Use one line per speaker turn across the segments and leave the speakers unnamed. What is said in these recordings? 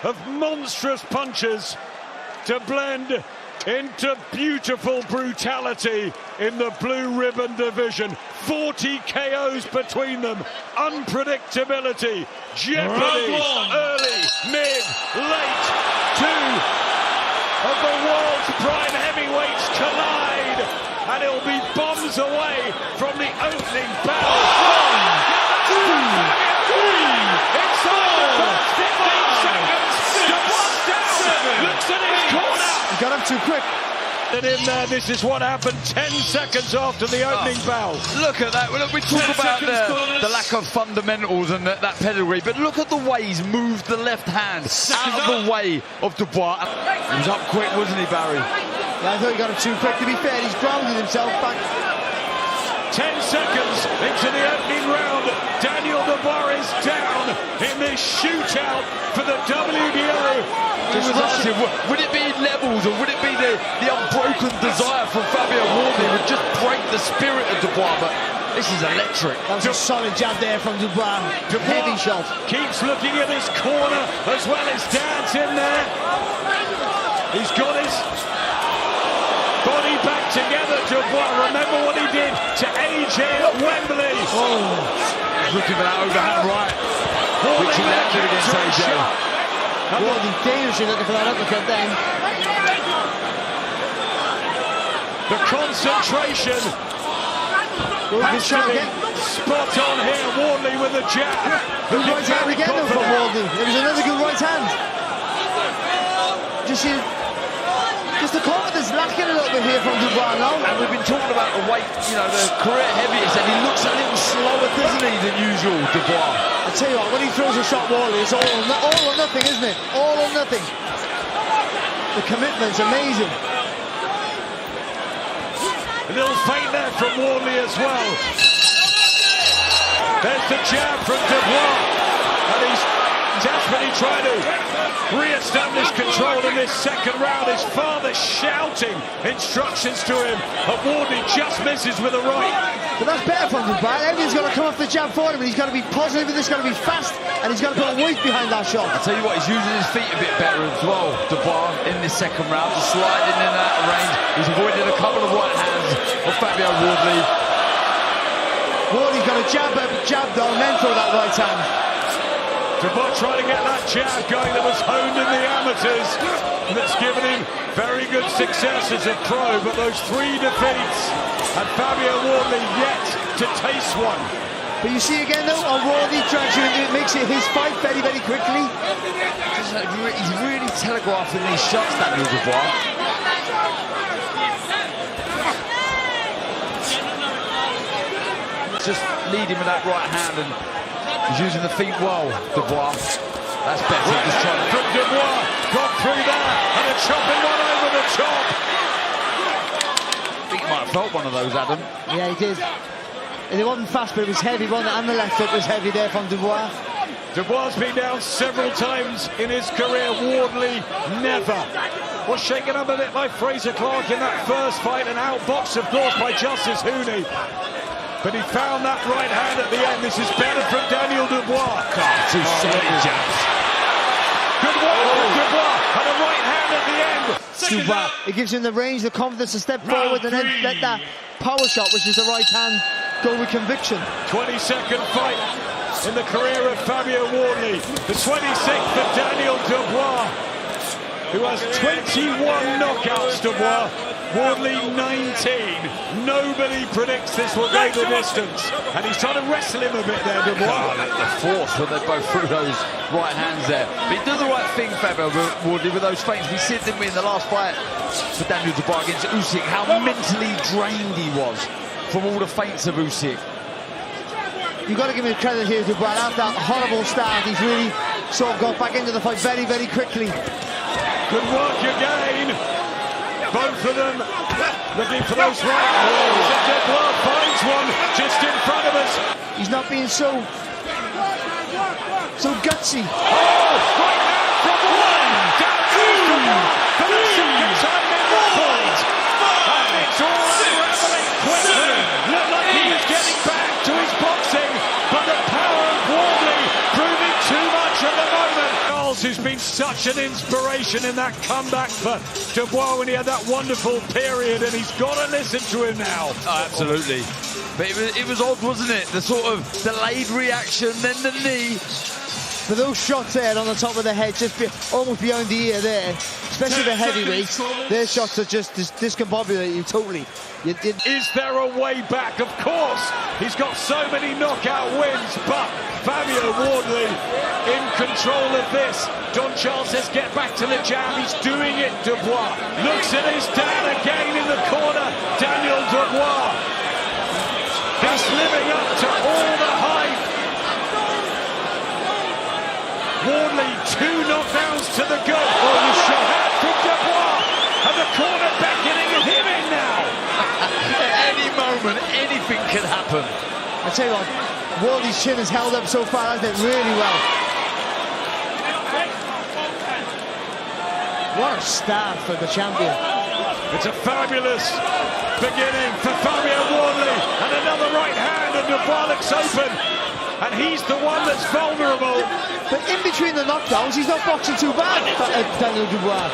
of monstrous punches to blend into beautiful brutality in the blue ribbon division. 40 KOs between them, unpredictability, jeopardy, early, mid, late. Two of the world's prime heavyweights collide, and it'll be bombs away from the opening bell. 1, 2, 3, inside the first 15 seconds, Dubois down, looks at his corner.
He got up too quick.
And in there, this is what happened 10 seconds after the opening bell.
Look at that. Look, we talk about the lack of fundamentals and that pedigree, but look at the way he's moved the left hand out of the way of Dubois. He was up quick, wasn't he, Barry?
Yeah, I thought he got up too quick. To be fair, he's grounded himself back.
10 seconds into the opening round, Daniel Dubois is down in this shootout for the WBO.
Would it be levels, or would it be the unbroken desire from Fabio Wardley would just break the spirit of Dubois? But this is electric.
That was a solid jab there from Dubois. Heavy shot.
Keeps looking at his corner as well as Dad's in there. He's got his body back together, Dubois. Remember what he did to AJ at Wembley.
Looking for that overhand right, which he landed against AJ.
Wardley dangerously looking for that uppercut then.
The concentration has to be spot on here. Wardley with a jab.
Good right hand again though from Wardley. It was another good right hand. Just the confidence lacking a little bit here from Dubois now.
And we've been talking about the weight, you know, the career heaviest, and he looks a little slower, doesn't he, than usual, Dubois.
I tell you what, when he throws a shot, Wardley, it's all or nothing, isn't it? All or nothing. The commitment's amazing.
A little feint there from Wardley as well. There's the jab from Dubois, and he's desperately trying to re-establish control in this second round. His father shouting instructions to him, but Wardley just misses with a right.
But that's better from Dubois. Everything's got to come off the jab for him, and he's got to be positive, and it's got to be fast, and he's got to put a weight behind that shot.
I'll tell you what, he's using his feet a bit better as well, Dubois, in this second round, just sliding in and out of range. He's avoided a couple of right hands of Fabio Wardley.
Wardley's got a jab though, and then throw that right hand.
Dubois trying to get that jab going that was honed in the amateurs, and that's given him very good success as a pro, but those 3 defeats, and Fabio Wardley yet to taste one.
But you see again though, Wardley drags you into it, makes it his fight very, very quickly.
He's really telegraphing these shots, Daniel Dubois. Just leading with that right hand, and he's using the feet well, Dubois. That's better. Just trying to...
Dubois got through there, and a chopping one over the top.
I think he might have felt one of those, Adam.
Yeah, he did. It wasn't fast, but it was heavy. One and the left hook was heavy there from Dubois.
Dubois been down several times in his career. Wardley never. Was shaken up a bit by Fraser Clark in that first fight, and outboxed, of course, by Justice Hooney. But he found that right hand at the end. This is better from Daniel Dubois.
Two solid jabs.
Good work from Dubois, and a right hand at the end.
Dubois, it gives him the range, the confidence to step forward and then let that power shot, which is the right hand, go with conviction.
22nd fight in the career of Fabio Wardley. The 26th for Daniel Dubois, who has 21 knockouts, Dubois. Wardley 19. Nobody predicts this will go the distance, and he's trying to wrestle him a bit there, Dubois.
The force when they both threw those right hands there. But he does the right thing, Fabio Wardley, with those feints. We see it, didn't we, in the last fight for Daniel Dubois against Usyk, how mentally drained he was from all the feints of Usyk.
You've got to give him credit here, Dubois. After that horrible start, he's really sort of got back into the fight very, very quickly.
Good work again. Both of them looking for those right hands. Dubois finds one just in front of us.
He's not being so gutsy.
Oh, right hand from one. Down goes Dubois for the second time in the fight. And it's all unraveling quickly. Looked like he was getting back to his boxing, but the power of Wardley proving too much at the moment. Charles, who's been such an inspiration in that comeback for Dubois when he had that wonderful period, and he's got to listen to him now.
Oh, absolutely. But it was odd, wasn't it? The sort of delayed reaction, then the knee.
But those shots there on the top of the head, almost behind the ear there, especially the heavyweights, their shots are just discombobulate you totally.
Is there a way back? Of course, he's got so many knockout wins, but Fabio Wardley in control of this. Don Charles says get back to the jab, he's doing it, Dubois. Looks at his dad again in the corner, Daniel Dubois. He's living up to all the hype. Wardley, 2 knockdowns to the gut. Oh, you shot from Dubois, and the corner beckoning him in now.
At any moment, anything can happen.
I tell you what, Wardley's chin has held up so far, hasn't it? Really well. What a start for the champion.
It's a fabulous beginning for Fabio Wardley, and another right hand, and Dubois looks open, and he's the one that's vulnerable.
But in between the knockdowns, he's not boxing too bad, Daniel Dubois.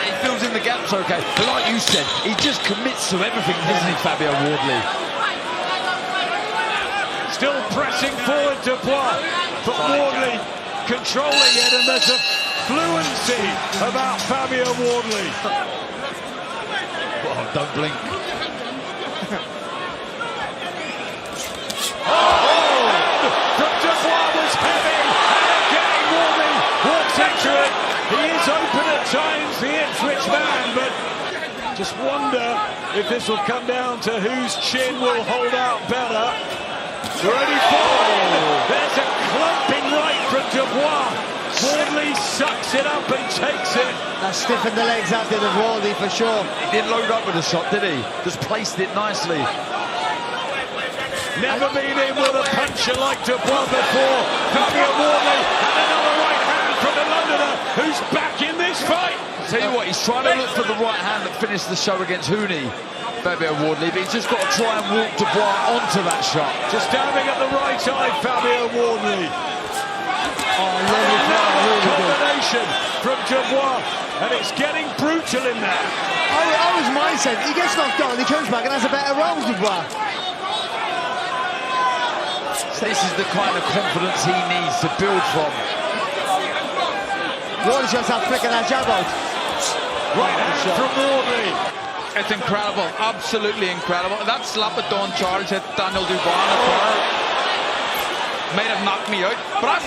He fills in the gaps okay, but like you said, he just commits to everything, doesn't he, Fabio Wardley?
Still pressing forward, Dubois, but Wardley controlling it, and there's a fluency about Fabio Wardley.
Oh, don't blink.
From Dubois was heavy, and again Wardley walks into it. He is open at times, the Ipswich man, but just wonder if this will come down to whose chin will hold out better. Ready for There's a clumping right from Dubois. Wardley sucks it up and takes it.
That stiffened the legs out of Wardley for sure.
He didn't load up with a shot, did he? Just placed it nicely.
Never been in with a puncher like Dubois before. Fabio Wardley, and another right hand from the Londoner, who's back in this fight.
Tell you what, he's trying to look for the right hand that finished the show against Hooney, Fabio Wardley, but he's just got to try and walk Dubois onto that shot.
Just stabbing at the right eye, Fabio Wardley.
Oh, really
Combination from Dubois, and it's getting brutal in there.
I was mindset. He gets knocked down, he comes back and has a better round, Dubois.
This is the kind of confidence he needs to build from.
Wardley's just out flicking that jab out.
Right hand from Wardley.
It's incredible, absolutely incredible. That slap at Don Charles hit Daniel Dubois in the corner. Might have knocked me out, but I'm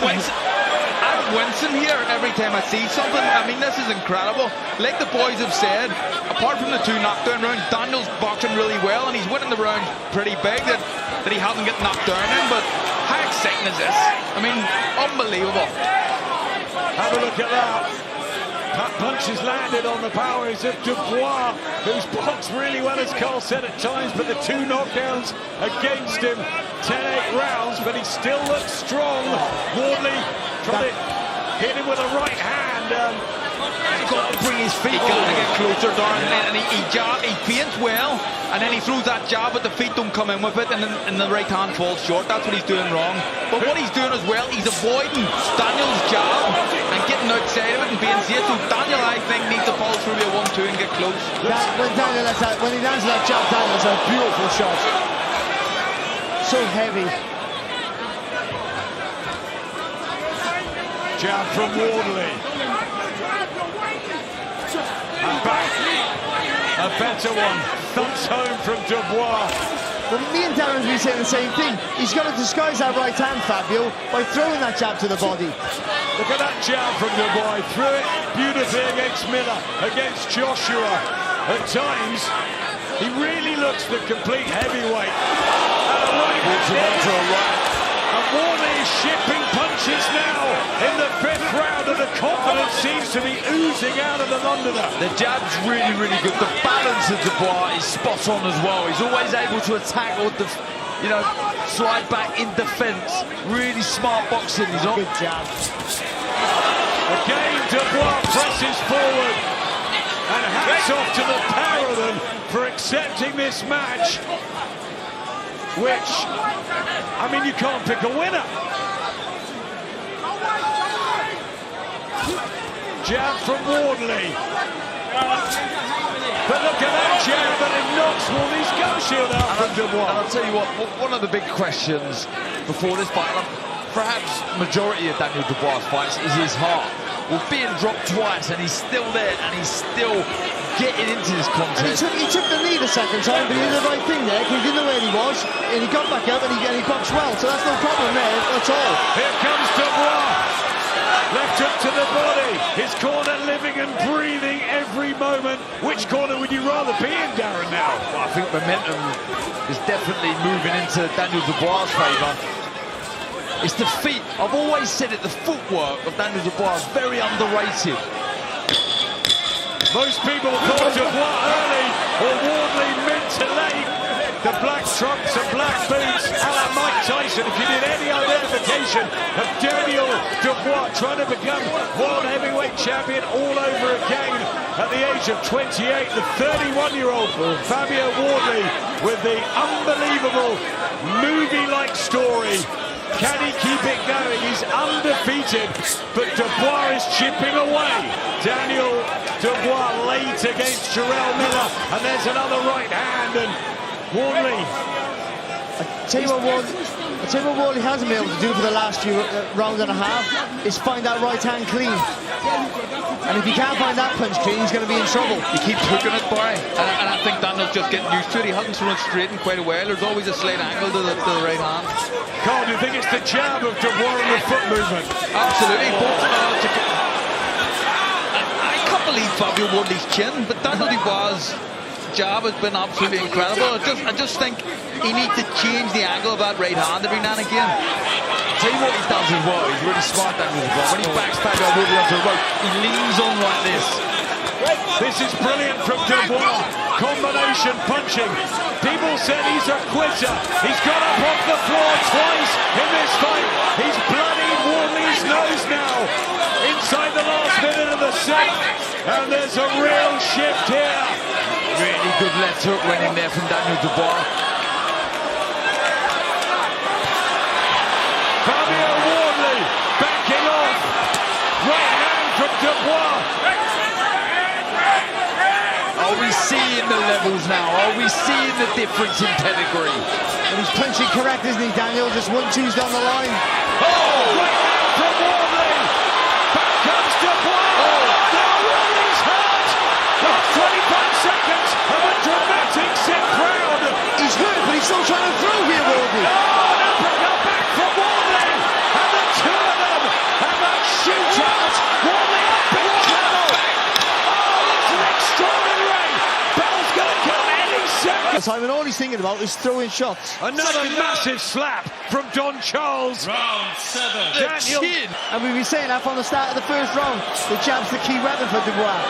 wincing here every time I see something. I mean, this is incredible. Like the boys have said, apart from the 2 knockdown rounds, Daniel's boxing really well, and he's winning the rounds pretty big that he hasn't get knocked down in, but how exciting is this? I mean, unbelievable.
Have a look at that. That punch has landed on the powers of Dubois, who's boxed really well, as Carl said at times, but the 2 knockdowns against him, 10-8 rounds, but he still looks strong. Wardley trying to hit him with a right hand.
He's got to bring his feet.
He's got to get closer, Darren, and he feints well, and then he throws that jab, but the feet don't come in with it, and the right hand falls short. That's what he's doing wrong. But what he's doing as well, he's avoiding Daniel's jab and getting outside of it and being safe. So Daniel, I think, needs to follow through a 1-2 and get close.
When he lands that jab, Daniel's a beautiful shot. So heavy.
Jab from Wardley. And back. A better one. Thumps home from Dubois.
But me and Darren have been saying the same thing. He's got to disguise that right hand, Fabio, by throwing that jab to the body.
Look at that jab from Dubois. Threw it beautifully against Miller, against Joshua. At times, he really looks the complete heavyweight. And a right hand. And Wardley is shipping punches now in the 5th round, and the confidence seems to be oozing out of the Londoner.
The jab's really, really good. The balance of Dubois is spot on as well. He's always able to attack or, slide back in defence. Really smart boxing. He's on.
Good jab.
Again, Dubois presses forward. And hats off to the pair of them for accepting this match. Which, I mean, you can't pick a winner. Jab from Wardley. But look at that jab, and it knocks Wardley's gum shield out from Dubois.
And I'll tell you what, one of the big questions before this fight, perhaps majority of Daniel Dubois' fights, is his heart. Well, being dropped twice, and he's still there, and he's still getting into this contest.
He took the knee the second time, but he did the right thing there, because he didn't know where he was, and he got back up, and he boxed well, so that's no problem there at all.
Here comes Dubois. Left hook to the body. His corner living and breathing every moment. Which corner would you rather be in, Darren, now?
Well, I think momentum is definitely moving into Daniel Dubois' favour. It's the feet. I've always said it, the footwork of Daniel Dubois is very underrated.
Most people thought Dubois early or Wardley mid to late. The black trunks and black boots, a la Mike Tyson. If you did any identification of Daniel Dubois trying to become world heavyweight champion all over again at the age of 28, the 31-year-old Fabio Wardley with the unbelievable movie-like story. Can he keep it going? He's undefeated, but Dubois is chipping away. Daniel Dubois late against Jarrell Miller, and there's another right hand, and Wardley.
I tell you what Wardley hasn't been able to do for the last few rounds and a half is find that right hand clean. And if he can't find that punch clean, he's going to be in trouble.
He keeps hooking it, Barry, and I think Daniel's just getting used to it. He hasn't thrown it straight in quite a while. There's always a slight angle to the right hand.
Carl, do you think it's the jab of Dubois and the foot movement?
Absolutely. I can't believe Fabio Wardley's chin, but Daniel Dubois' jab has been absolutely incredible. I just think he needs to change the angle of that right hand every now and again.
Tell you what he does as well, he's really smart, Daniel Dubois. When he backs Fabio Wardley onto the rope, he leans on like this.
This is brilliant from Dubois. Combination punching. People said he's a quitter. He's got up off the floor twice in this fight. He's bloodied Wardley's nose now. Inside the last minute of the set. And there's a real shift here.
Really good left hook went in there from Daniel Dubois.
Fabio Wardley backing off. Right hand from Dubois.
Are we seeing the levels now? Are we seeing the difference in pedigree?
And he's punching correct, isn't he, Daniel? Just 1-2's down the line.
Oh! Right hand from Wardley. Back comes Dubois. Oh! Now Wardley's hurt. Last 25 seconds of a dramatic set crowd.
He's hurt, but he's still trying to throw here, Wardley.
Oh, an uppercut back from Wardley. And the two of them have a shootout. Wardley up in trouble. Oh, it's an extraordinary. Bell's going to come any second.
Simon, all he's thinking about is throwing shots.
Another massive slap from Don Charles.
Round 7.
Daniel.
And we've been saying that from the start of the first round. The jab's the key weapon for Dubois.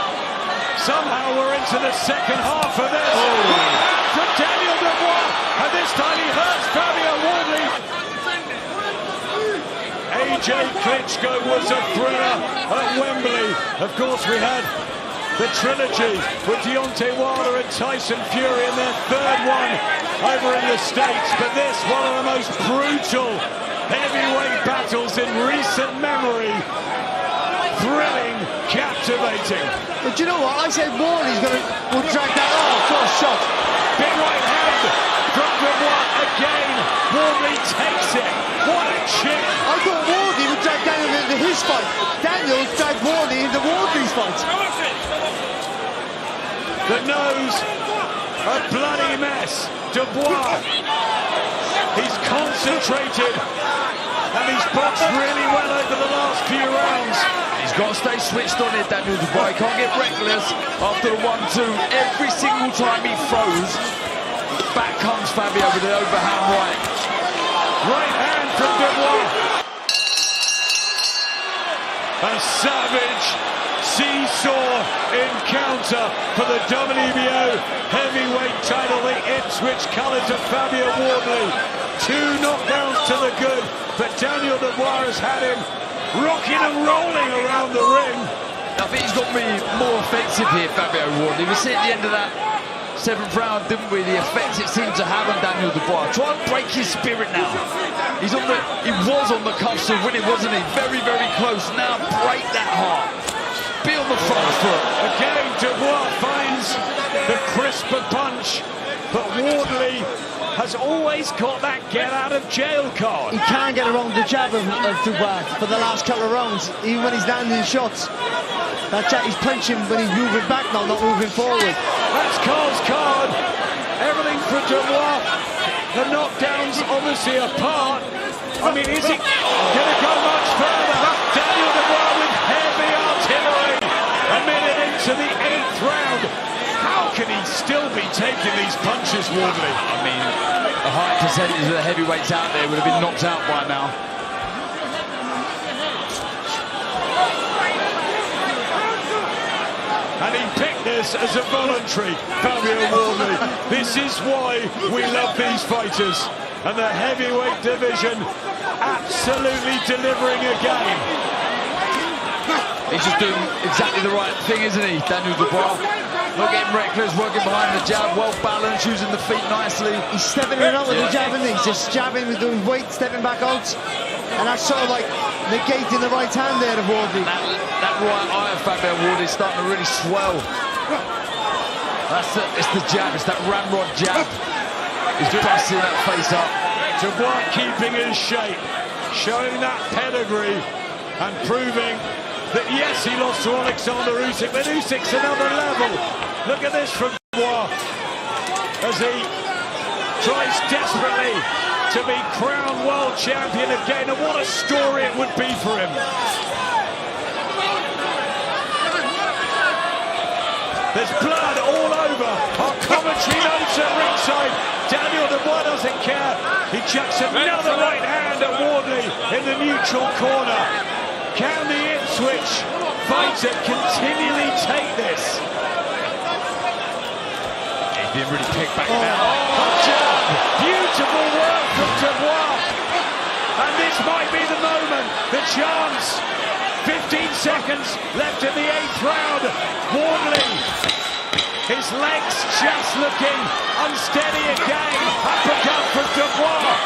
Somehow we're into the second half of this. From Daniel Dubois. And this time he hurts Fabio Wardley. AJ Klitschko was a thriller at Wembley. Of course, we had the trilogy with Deontay Wilder and Tyson Fury in their third one over in the States. But this, one of the most brutal heavyweight battles in recent memory. Thrilling, captivating.
But you know what? I said Wardley's will drag that. Oh, first shot.
Big right hand from Dubois again. Wardley takes it. What a chip.
I thought Wardley would drag Daniel into his fight. Daniel dragged Wardley into Wardley's fight.
The nose, a bloody mess. Dubois, he's concentrated and he's boxed really well over the last few rounds.
He's got to stay switched on it, Daniel Dubois. He can't get reckless after the 1-2. Every single time he throws, back comes Fabio with the overhand right.
Right hand from Dubois. A savage seesaw encounter for the WBO heavyweight title, the Ipswich colours of Fabio Wardley. 2 knockdowns to the good, but Daniel Dubois has had him rocking and rolling around the ring.
I think he's got to be more offensive here, Fabio Wardley. We see at the end of that 7th round, didn't we? The effect it seemed to have on Daniel Dubois. Try and break his spirit now. He was on the cuffs of winning, wasn't he? Very, very close. Now break that heart. Be on the front foot.
Again, Dubois finds the crisper punch, but Wardley has always got that get-out-of-jail card.
He can't get around the jab of Dubois for the last couple of rounds, even when he's landing shots. That jab, he's punching when he's moving back now, not moving forward.
That's Carl's card. Everything for Dubois. The knockdowns obviously apart. I mean, is he going to go much further? Daniel Dubois with heavy artillery. A minute into the 8th round. How can he still be taking these punches, Wardley?
I mean, a high percentage of the heavyweights out there would have been knocked out by now.
And he picked this as a voluntary, Fabio Wardley. This is why we love these fighters. And the heavyweight division absolutely delivering again.
He's just doing exactly the right thing, isn't he, Daniel Dubois? Not getting reckless, working behind the jab, well balanced, using the feet nicely.
He's stepping in and out with the jab, isn't he? He's just jabbing with the weight, stepping back out. And that's sort of like negating the right hand there of Wardley.
That right eye of Fabio Wardley is starting to really swell. It's the jab, it's that ramrod jab. He's busting that face up.
Dubois keeping his shape, showing that pedigree and proving that yes, he lost to Alexander Usyk, but Usyk's another level. Look at this from Dubois as he tries desperately to be crowned world champion again, and what a story it would be for him. There's blood all over. Our commentary notes at ringside. Daniel Dubois doesn't care. He chucks another right hand at Wardley in the neutral corner. Can the Ipswich fighter continually take this?
He's been really picked back now.
Beautiful work from Dubois. And this might be the moment, the chance. 15 seconds left in the 8th round. Wardley, his legs just looking unsteady again. Uppercut from Dubois.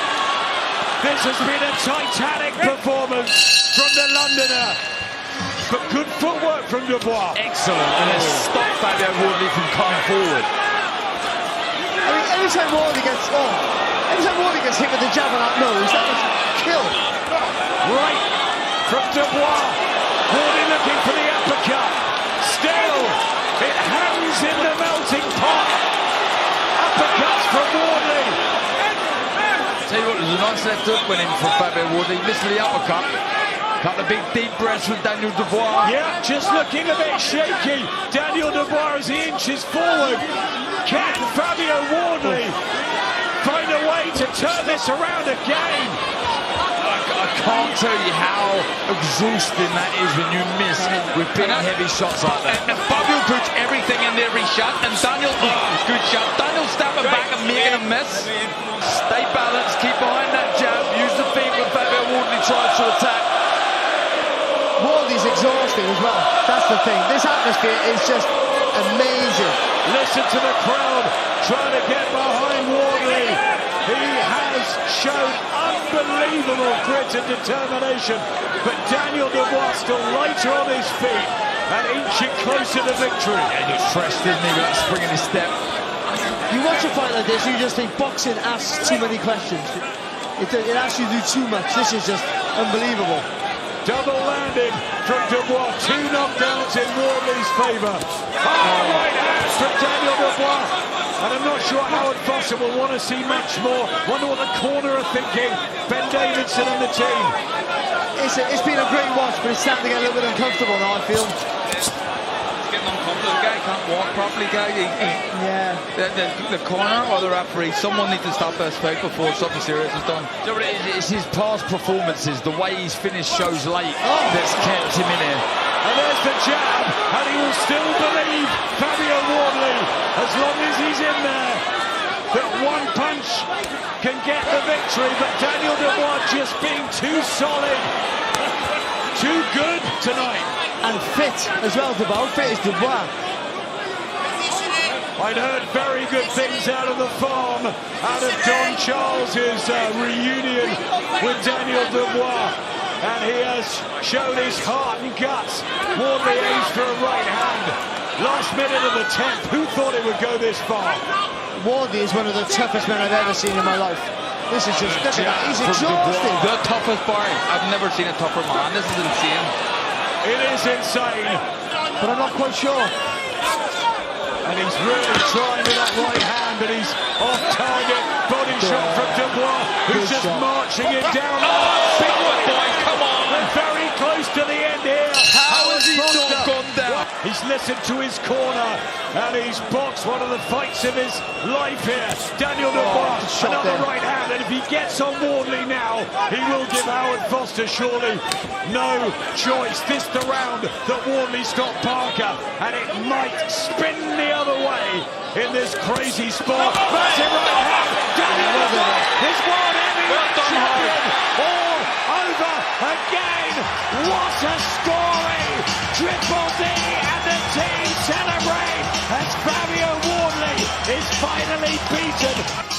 This has been a titanic performance from the Londoner. But good footwork from Dubois.
Excellent, and it's stopped Fabio Wardley from coming forward.
I mean, every time Wardley gets hit with the jab on that nose, that was a kill.
Right from Dubois. Wardley looking for the uppercut. Still, it hangs in the melting pot. Uppercuts from Wardley.
Tell you what, there's a nice left hook went in from Fabio Wardley. Missed the uppercut. Couple of big deep breaths from Daniel Dubois.
Yeah, just looking a bit shaky. Daniel Dubois as he inches forward. Can Fabio Wardley find a way to turn this around again?
I can't tell you how exhausting that is when you miss with big heavy shots like that.
And Fabio puts everything in every shot, and Daniel, good shot. Daniel stepping back and making a miss.
Stay balanced, keep behind that jab, use the feet when Fabio Wardley tries to attack.
Wardley's exhausting as well. That's the thing. This atmosphere is just amazing.
Listen to the crowd trying to get behind Wardley. He has shown unbelievable grit and determination, but Daniel Dubois still lighter on his feet and inching closer to victory.
And he's fresh, didn't he, with that spring in his step.
You watch a fight like this, you just think boxing asks too many questions. It asks you to do too much. This is just unbelievable.
Double landing from Dubois. 2 knockdowns in Wardley's favour. Right hand from Daniel Dubois. And I'm not sure Howard Foster will want to see much more. Wonder what the corner are thinking. Ben Davidson and the team.
It's been a great watch, but it's starting to get a little bit uncomfortable now, I feel.
It's getting uncomfortable. The guy can't walk properly, guy.
Yeah.
The corner or the referee, someone needs to stop this fight before something serious is done.
It's his past performances, the way he's finished shows late that's kept him in here.
And there's the jab, and he will still believe Fabio Wardley, as long as he's in there, that one punch can get the victory, but Daniel Dubois just being too solid, too good tonight.
And fit as well, Dubois. Fit is Dubois.
I'd heard very good things out of the farm, out of Don Charles's reunion with Daniel Dubois, and he has shown his heart and guts. Wardley aims for a right hand. Last minute of the 10th, who thought it would go this far?
Wardley is one of the toughest men I've ever seen in my life. This is just, look at that, he's exhausted.
The toughest bar. I've never seen a tougher man. This is insane.
It is insane.
But I'm not quite sure.
And he's really trying with that right hand, but he's off target. Body shot from Dubois, who's just marching it down.
Oh, big one, boys, come on.
We're very close to the end here.
How has he not gone down?
He's listened to his corner, and he's boxed one of the fights of his life here. Daniel Dubois, another right hand, and if he gets on Wardley now, he will give Howard Foster surely no choice. This the round that Wardley stopped Parker, and it might spin the other way in this crazy sport. Massive right hand. Daniel Dubois is world heavyweight champion. All over again. What a story! Triple D and the team celebrate as Fabio Wardley is finally beaten.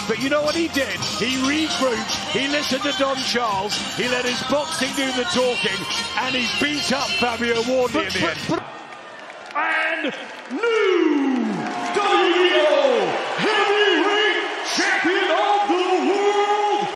But you know what he did? He regrouped, he listened to Don Charles, he let his boxing do the talking, and he beat up Fabio Wardley in the end. And new